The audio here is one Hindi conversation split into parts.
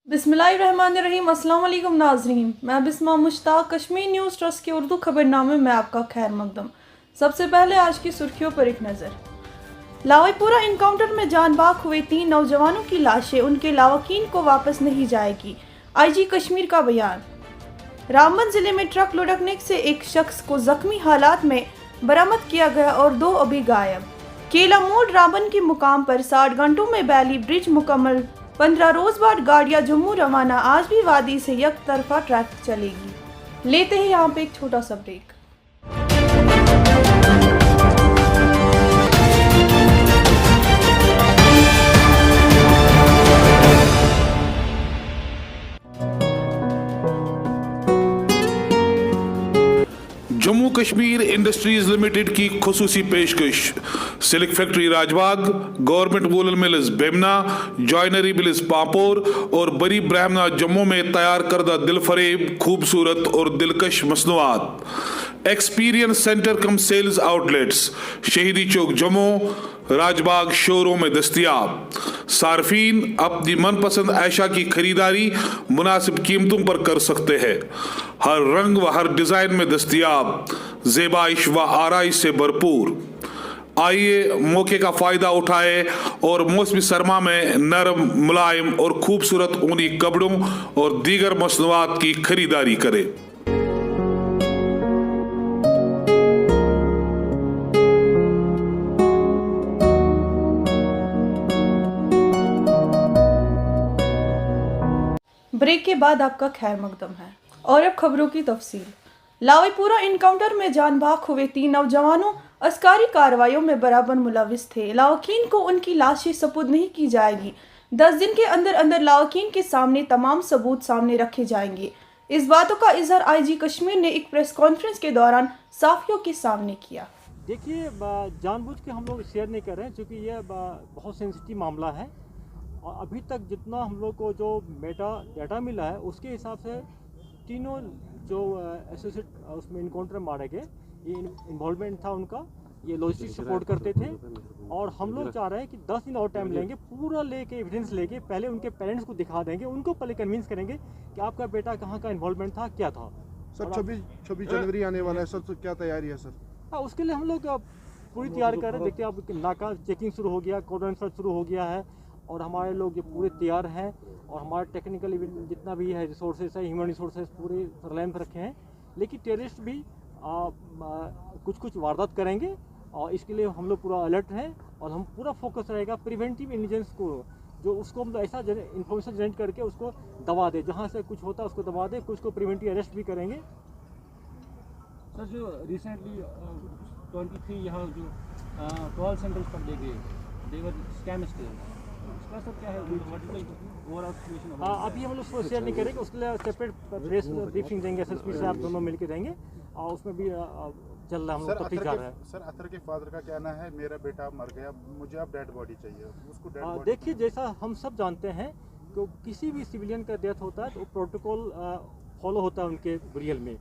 बिस्मिल्लाहिर्रहमानिर्रहीम। अस्सलाम वालेकुम नाज़रीन, मैं बिस्मा मुश्ताक कश्मीर न्यूज़ ट्रस्ट के उर्दू खबरनामे में आपका खैर मकदम। सबसे पहले आज की सुर्खियों पर एक नज़र। लावापुरा इनकाउंटर में जान बाख हुए 3 नौजवानों की लाशें उनके लावाकीन को वापस नहीं जाएगी, IG कश्मीर का बयान। रामबन जिले में ट्रक लुढ़कने से एक शख्स को जख्मी हालात में बरामद किया गया और 2 अभी गायब। केला मोड़ रामबन के मुकाम पर 60 घंटों में बैली ब्रिज मुकम्मल। 15 रोज बाद गाड़ियां जम्मू रवाना। आज भी वादी से एक तरफा ट्रैफिक चलेगी। लेते हैं यहाँ पे एक छोटा सा break. Jammu Kashmir industries limited की खुसूसी पेशकश। Silk factory Rajbagh, government woollen mills Bemina, joinery mills Pampore और बरी ब्राह्मणा जम्मू में तैयार करदा दिलफरेब, खूबसूरत और दिलकश मसनूआत। एक्सपीरियंस सेंटर कम सेल्स आउटलेट्स शहीदी चौक जम्मू, राजबाग शोरूम में दस्तियाब। सार्फिन अपनी मनपसंद ऐशा की खरीदारी मुनासिब कीमतों पर कर सकते हैं। हर रंग व हर डिजाइन में दस्तियाब, ज़ेबाइश व आराइश से भरपूर। आइए मौके का फायदा उठाए और मौसमी सरमा में नरम, मुलायम और खूबसूरत ऊनी कपड़ों और दीगर मसनूआत की खरीदारी करें। ब्रेक के बाद आपका खैर मकदम है और अब खबरों की तफसील। लावापुरा इनकाउंटर में जान बाख हुए 3 नौजवानों अस्कारी कार्रवाइयों में बराबर मुलविस थे। लावाकीन को उनकी लाशें सपुर्द नहीं की जाएगी। 10 दिन के अंदर अंदर लावाकीन के सामने तमाम सबूत सामने रखे जाएंगे। इस बातों का इजहार IG कश्मीर ने एक प्रेस कॉन्फ्रेंस के दौरान साफियों के सामने किया। देखिए, जानबूझ के हम लोग शेयर नहीं कर रहे हैं क्योंकि यह बहुत सेंसिटिव मामला है और अभी तक जितना हम लोग को जो डाटा मिला है उसके हिसाब से तीनों जो एसोसिएट उसमें इनकाउंटर मारे गए, ये इन्वॉल्वमेंट था उनका, ये लॉजिस्टिक सपोर्ट करते थे। और हम लोग चाह रहे हैं कि 10 दिन और टाइम लेंगे, पूरा लेके एविडेंस लेके पहले उनके पेरेंट्स को दिखा देंगे, उनको पहले कन्विंस करेंगे कि आपका बेटा कहाँ का इन्वॉल्वमेंट था, क्या था। सर 26 जनवरी आने वाला है सर, तो क्या तैयारी है सर? हाँ, उसके लिए हम लोग पूरी तैयारी कर रहे हैं। देखिए, अब नाका चेकिंग शुरू हो गया, कोर्डन सर्च शुरू हो गया है और हमारे लोग ये पूरे तैयार हैं और हमारे टेक्निकल जितना भी है रिसोर्सेज है, ह्यूमन रिसोर्सेज पूरे सरलाइन पर रखे हैं। लेकिन टेररिस्ट भी कुछ वारदात करेंगे और इसके लिए हम लोग पूरा अलर्ट हैं और हम पूरा फोकस रहेगा प्रिवेंटिव इंटेलिजेंस को, जो उसको हम ऐसा इन्फॉर्मेशन जनरेट करके उसको दबा दे, जहाँ से कुछ होता है उसको दबा दे, कुछ को प्रिवेंटिव अरेस्ट भी करेंगे। सर, जो रिसेंटली 23 यहाँ जो कॉल सेंटर्स पर ले गए, देवर स्कैम्स थे, उसका सर क्या है ओवरऑल सिचुएशन? हाँ, अभी हम लोग उसको शेयर नहीं करेंगे, उसके लिए सेपरेट प्रेस ब्रीफिंग देंगे, SSP से आप दोनों मिलकर देंगे और उसमें भी चल रहा है, हम लोग तक जा रहा है। सर अतर के फादर का कहना है मेरा बेटा मर गया, मुझे अब डेड बॉडी चाहिए, उसको डेड बॉडी। देखिए, जैसा हम सब जानते हैं कि किसी भी सिविलियन का डेथ होता है तो प्रोटोकॉल फॉलो होता है उनके बुरियल में,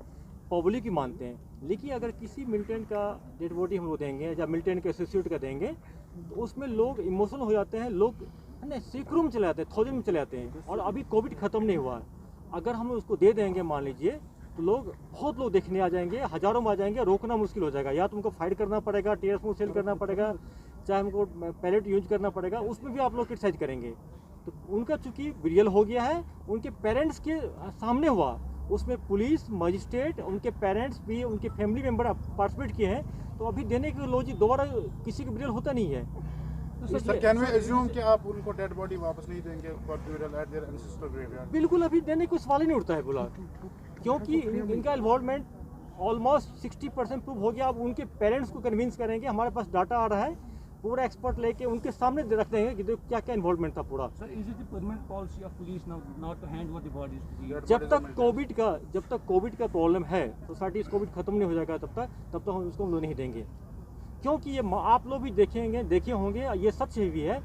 पब्लिक ही मानते हैं। लेकिन अगर किसी मिलिटेंट का डेड बॉडी हम लोग देंगे या मिलिटेंट के एसोसिएट का देंगे तो उसमें लोग इमोशनल हो जाते हैं, लोग है ना सैकड़ों में चले जाते हैं, 1000 में चले जाते हैं। और अभी कोविड ख़त्म नहीं हुआ है, अगर हम उसको दे देंगे मान लीजिए तो बहुत लोग देखने आ जाएंगे, हज़ारों में आ जाएंगे, रोकना मुश्किल हो जाएगा। या तो उनको फाइट करना पड़ेगा, टीयर स्मोक सेल करना पड़ेगा, चाहे हमको पैलेट यूज करना पड़ेगा, उसमें भी आप लोग क्रिटिसाइज करेंगे। तो उनका चूँकि रियल हो गया है, उनके पेरेंट्स के सामने हुआ, उसमें पुलिस, मजिस्ट्रेट, उनके पेरेंट्स भी, उनके फैमिली मेम्बर पार्टिसिपेट किए हैं, तो अभी देने की लॉजिक दोबारा किसी का रियल होता नहीं है। तो सर कैन वी अज्यूम कि आप उनको डेड बॉडी वापस नहीं देंगे for burial eight there ancestor graveyard? बिल्कुल, अभी देने को सवाल ही नहीं उठता है बोला, क्योंकि इनका इन्वॉल्वमेंट ऑलमोस्ट 60% प्रूव हो गया। अब उनके पेरेंट्स को कन्विंस करेंगे, हमारे पास डाटा आ रहा है, पूरा एक्सपर्ट लेके उनके सामने रख देंगे कि देखो क्या क्या इन्वॉल्वमेंट था पूरा। Sir, is it the permanent policy of police now not to hand over the bodies? जब तक कोविड का प्रॉब्लम है, सोसाइटी कोविड खत्म नहीं हो जाएगा तब तक हम उसको हम नहीं देंगे। क्योंकि ये आप लोग भी देखे होंगे, ये सच भी है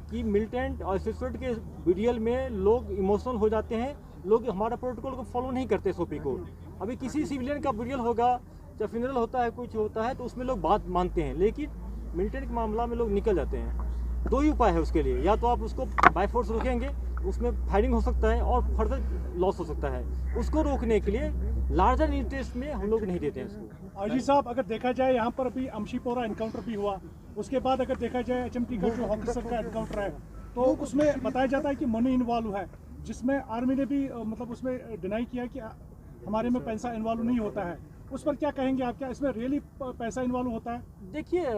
कि मिलिटेंट और एसोसिएट के वीडियल में लोग इमोशनल हो जाते हैं, लोग हमारा प्रोटोकॉल को फॉलो नहीं करते SOP को। अभी किसी सिविलियन का वीडियल होगा, जब फ्यूनरल होता है, कुछ होता है तो उसमें लोग बात मानते हैं, लेकिन मिलिटेंट के मामला में लोग निकल जाते हैं। 2 ही उपाय है उसके लिए, या तो आप उसको बाय फोर्स रोकेंगे उसमें फायरिंग हो सकता है और फर्दर लॉस हो सकता है। उसको रोकने के लिए लार्जर इंटरेस्ट में हम लोग नहीं देते हैं इसको। आईजी साहब, अगर देखा जाए यहाँ पर अभी अमशीपोरा एनकाउंटर भी हुआ, उसके बाद अगर देखा जाए HMT का जो ऑफिसर का एनकाउंटर है, तो उसमें बताया जाता है कि मनी इन्वॉल्व है, जिसमें आर्मी ने भी मतलब उसमें डिनाई किया कि हमारे में पैसा इन्वॉल्व नहीं होता है। उस पर क्या कहेंगे आप? क्या इसमें रियली पैसा इन्वॉल्व होता है? देखिए,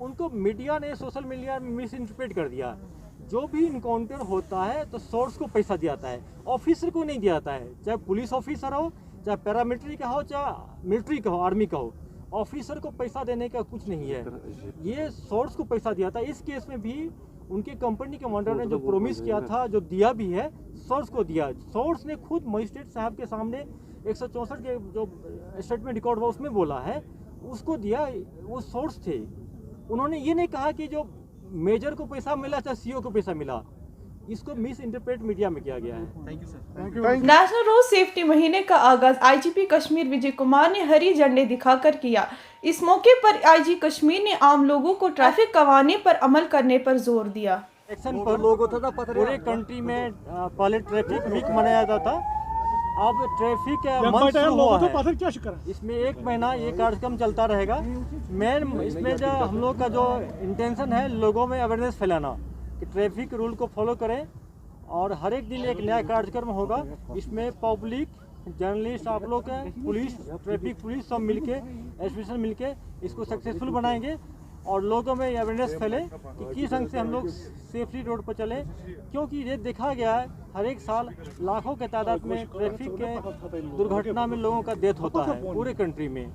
उनको मीडिया ने, सोशल मीडिया में मिस इंटरप्रेट कर दिया। जो भी इनकाउंटर होता है तो सोर्स को पैसा दिया जाता है, ऑफिसर को नहीं दिया जाता है। चाहे पुलिस ऑफिसर हो, चाहे पैरामिलिट्री का हो, चाहे मिलिट्री का हो, आर्मी का हो, ऑफिसर को पैसा देने का कुछ नहीं है, ये सोर्स को पैसा दिया था। इस केस में भी उनके कंपनी के कमांडर ने जो प्रॉमिस किया था, जो दिया भी है, सोर्स को दिया। सोर्स ने खुद मजिस्ट्रेट साहब के सामने 164 के जो स्टेटमेंट रिकॉर्ड हुआ उसमें बोला है, उसको दिया, वो सोर्स थे। उन्होंने ये नहीं कहा कि जो मेजर को पैसा मिला चाहे सीओ को पैसा मिला। इसको मिस इंटरप्रेट मीडिया में किया गया है। Thank you sir. National road safety महीने का आगाज आईजीपी कश्मीर विजय कुमार ने हरी झंडी दिखाकर किया। इस मौके पर आईजी कश्मीर ने आम लोगों को ट्रैफिक कवानीन पर अमल करने पर जोर दिया। एक्शन पर लोगों था पूरे कंट्री में पहले ट्रैफिक वीक मनाया जाता था, अब ट्रैफिक मंथ शुरू हुआ है। इसमें 1 महीना ये कार्यक्रम चलता रहेगा। मेन इसमें जो हम लोग का जो इंटेंशन है, लोगों में अवेयरनेस फैलाना कि ट्रैफिक रूल को फॉलो करें, और हर एक दिन एक नया कार्यक्रम होगा। इसमें पब्लिक, जर्नलिस्ट, आप लोग पुलिस, ट्रैफिक पुलिस सब मिलके, एसोसिएशन मिलके इसको सक्सेसफुल बनाएंगे और लोगों में अवेयरनेस फैले कि किस ढंग से हम लोग सेफली रोड पर चलें। क्योंकि ये देखा गया है हर एक साल लाखों के तादाद में ट्रैफिक के दुर्घटना में लोगों का डेथ होता है पूरे कंट्री में।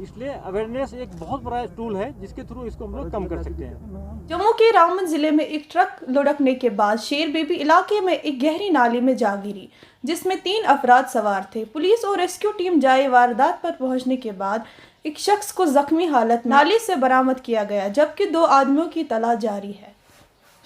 इसलिए अवेयरनेस एक बहुत बड़ा टूल है जिसके थ्रू इसको हम लोग कम कर सकते हैं। जम्मू के रामबन जिले में एक ट्रक लुढ़कने के बाद शेर बेबी इलाके में एक गहरी नाली में जा गिरी, जिसमें 3 अफराद सवार थे। पुलिस और रेस्क्यू टीम जाए वारदात पर पहुंचने के बाद एक शख्स को जख्मी हालत में नाली से बरामद किया गया, जबकि 2 आदमियों की तलाश जारी है।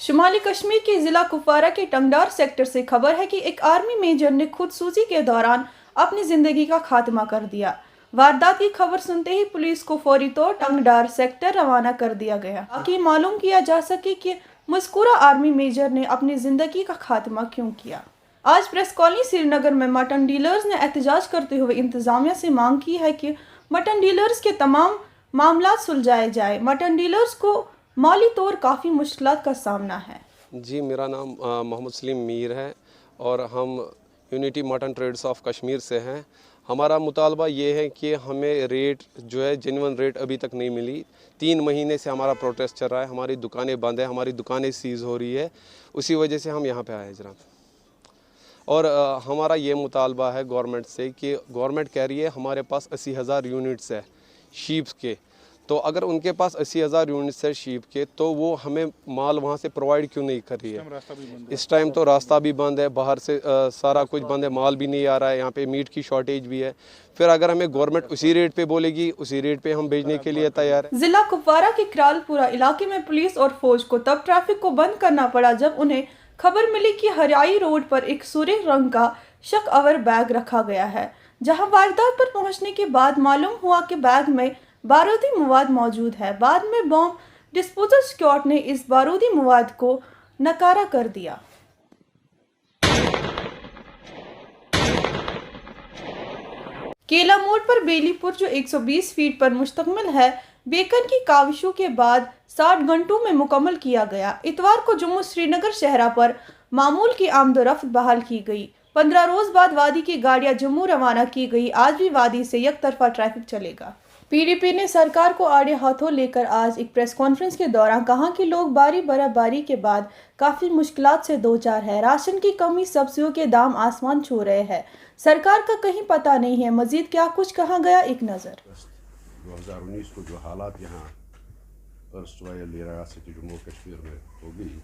शुमाली कश्मीर के जिला कुपवारा के टंगडार सेक्टर से खबर है कि एक आर्मी मेजर ने खुदसूजी के दौरान अपनी जिंदगी का खात्मा कर दिया। वारदात की खबर सुनते ही पुलिस को फौरी तौर टंगडार सेक्टर रवाना कर दिया गया, ताकि मालूम किया जा सके कि मज़कूरा आर्मी मेजर ने अपनी जिंदगी का खात्मा क्यों किया। आज प्रेस कॉलोनी श्रीनगर में मटन डीलर्स ने एहतजाज करते हुए इंतजामिया से मांग की है कि मटन डीलर्स के तमाम मामला सुलझाए जाए। मटन डीलर्स को माली तौर काफ़ी मुश्किलात का सामना है। जी, मेरा नाम मोहम्मद सलीम मीर है और हम unity mutton trades of Kashmir से हैं। हमारा मुतालबा ये है कि हमें रेट जो है जेन्युइन रेट अभी तक नहीं मिली। 3 महीने से हमारा प्रोटेस्ट चल रहा है, हमारी दुकानें बंद है, हमारी दुकानें सीज़ हो रही है, उसी वजह से हम यहाँ पे आए हैं जनाब। और हमारा ये मुतालबा है गवर्नमेंट से कि गवर्नमेंट कह रही है हमारे पास 80,000 यूनिट्स है शीप के, तो अगर उनके पास 80,000 यूनिट्स है शीप के, तो वो हमें माल वहाँ से प्रोवाइड क्यों नहीं कर रही है। इस टाइम तो रास्ता भी बंद है, बाहर से सारा कुछ बंद है, माल भी नहीं आ रहा है, यहाँ पे मीट की शॉर्टेज भी है। फिर अगर हमें गवर्नमेंट उसी रेट पे बोलेगी, उसी रेट पे हम भेजने के लिए तैयार है। जिला कुपवारा के क्रालपुरा इलाके में पुलिस और फौज को तब ट्रैफिक को बंद करना पड़ा जब उन्हें खबर मिली कि हरियाई रोड पर एक सूर्य रंग का शक अवर बैग रखा गया है, जहां वारदात पर पहुंचने के बाद मालूम हुआ कि बैग में बारूदी मवाद मौजूद है। बाद में बॉम्ब डिस्पोजल स्क्वाड ने इस बारूदी मवाद को नकारा कर दिया। केला मोड़ पर बेलीपुर जो 120 फीट पर मुश्तमिल है, बेकन की काविशों के बाद 60 घंटों में मुकम्मल किया गया। इतवार को जम्मू श्रीनगर शहरा पर मामूल की आमदोरफ्त बहाल की गई। 15 रोज बाद वादी की गाड़ियां जम्मू रवाना की गई। आज भी वादी से एक तरफा ट्रैफिक चलेगा। पीडीपी ने सरकार को आड़े हाथों लेकर आज एक प्रेस कॉन्फ्रेंस के दौरान कहा कि लोग बर्फबारी के बाद काफी मुश्किलात से दो चार है। राशन की कमी, सब्जियों के दाम आसमान छू रहे हैं। सरकार का कहीं पता नहीं है। मजीद क्या कुछ कहा गया, एक नजर। 2019 को जो हालात यहाँ रियासत जम्मू कश्मीर में हो गई,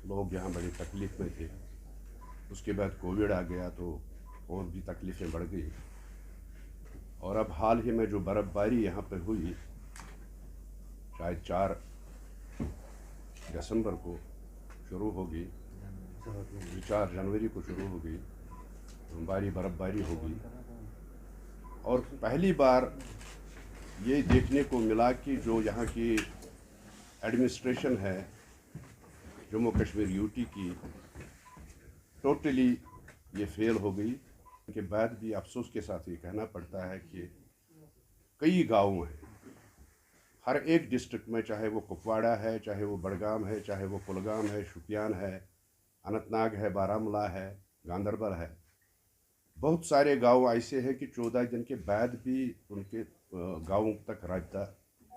लोग यहाँ बड़ी तकलीफ में थे। उसके बाद कोविड आ गया तो और भी तकलीफ़ें बढ़ गई। और अब हाल ही में जो बर्फ़बारी यहाँ पर हुई, शायद 4 दिसंबर को शुरू होगी, 4 जनवरी को शुरू होगी, भारी बर्फ़बारी होगी। और पहली बार ये देखने को मिला कि जो यहाँ की एडमिनिस्ट्रेशन है, जम्मू कश्मीर यूटी की टोटली ये फेल हो गई। के बाद भी अफसोस के साथ ये कहना पड़ता है कि कई गाँव हैं हर एक डिस्ट्रिक्ट में, चाहे वो कुपवाड़ा है, चाहे वो बड़गाम है, चाहे वो कुलगाम है, शुपियान है, अनंतनाग है, बारामूला है, गांदरबल है, बहुत सारे गांव ऐसे हैं कि 14 दिन के बाद भी उनके गांवों तक राब्ता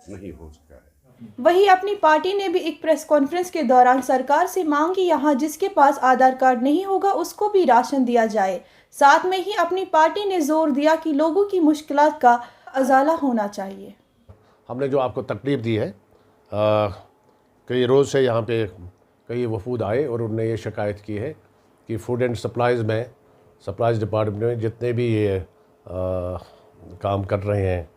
नहीं हो सका है। वहीं अपनी पार्टी ने भी एक प्रेस कॉन्फ्रेंस के दौरान सरकार से मांग की यहाँ जिसके पास आधार कार्ड नहीं होगा उसको भी राशन दिया जाए। साथ में ही अपनी पार्टी ने जोर दिया कि लोगों की मुश्किलात का अजाला होना चाहिए। हमने जो आपको तकलीफ़ दी है, कई रोज़ से यहाँ पे कई वफूद आए और उन्होंने ये शिकायत की है कि फूड एंड सप्लाइज़ डिपार्टमेंट में जितने भी ये काम कर रहे हैं,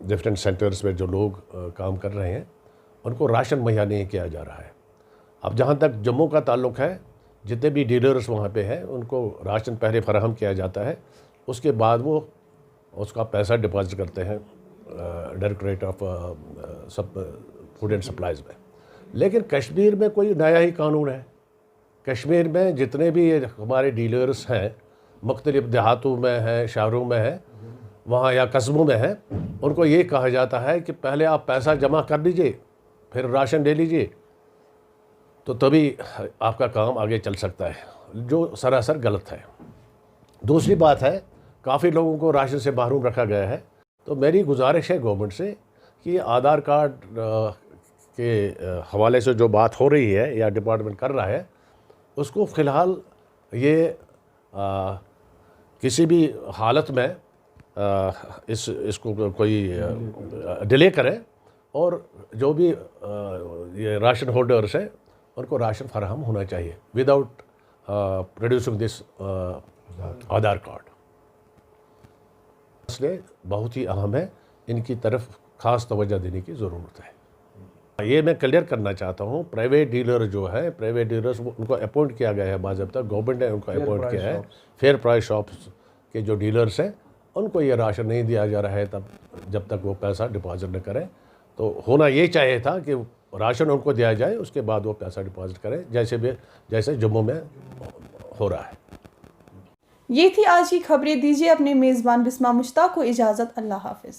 डिफरेंट सेंटर्स में जो लोग काम कर रहे हैं, उनको राशन मुहैया नहीं किया जा रहा है। अब जहाँ तक जम्मू का ताल्लुक़ है, जितने भी डीलर्स वहाँ पे हैं उनको राशन पहले फराहम किया जाता है, उसके बाद वो उसका पैसा डिपॉजिट करते हैं directorate of food and supplies में। लेकिन कश्मीर में कोई नया ही कानून है। कश्मीर में जितने भी हमारे डीलर्स हैं, मुख्तलिफ देहातों में हैं, शहरों में हैं, वहाँ या कस्बों में हैं, उनको ये कहा जाता है कि पहले आप पैसा जमा कर लीजिए, फिर राशन ले लीजिए, तो तभी आपका काम आगे चल सकता है, जो सरासर गलत है। दूसरी बात है, काफ़ी लोगों को राशन से महरूम रखा गया है। तो मेरी गुजारिश है गवर्नमेंट से कि आधार कार्ड के हवाले से जो बात हो रही है या डिपार्टमेंट कर रहा है, उसको फ़िलहाल ये किसी भी हालत में इसको कोई डिले करें और जो भी ये राशन होल्डर्स हैं उनको राशन फराहम होना चाहिए without producing this Aadhaar card. इसलिए बहुत ही अहम है, इनकी तरफ ख़ास तवज्जो देने की ज़रूरत है। ये मैं क्लियर करना चाहता हूँ, प्राइवेट डीलर जो है, प्राइवेट डीलर्स उनको अपॉइंट किया गया है बाज़ाब्ता, गवर्नमेंट ने उनको अपॉइंट किया है। फेयर प्राइस शॉप्स के जो डीलर्स हैं उनको ये राशन नहीं दिया जा रहा है तब जब तक वो पैसा डिपॉजिट न करें। तो होना ये चाहिए था कि राशन उनको दिया जाए, उसके बाद वो पैसा डिपॉजिट करें, जैसे जम्मू में हो रहा है। ये थी आज की खबरें। दीजिए अपने मेज़बान बिस्मा मुश्ताक को इजाज़त। अल्लाह हाफिज़।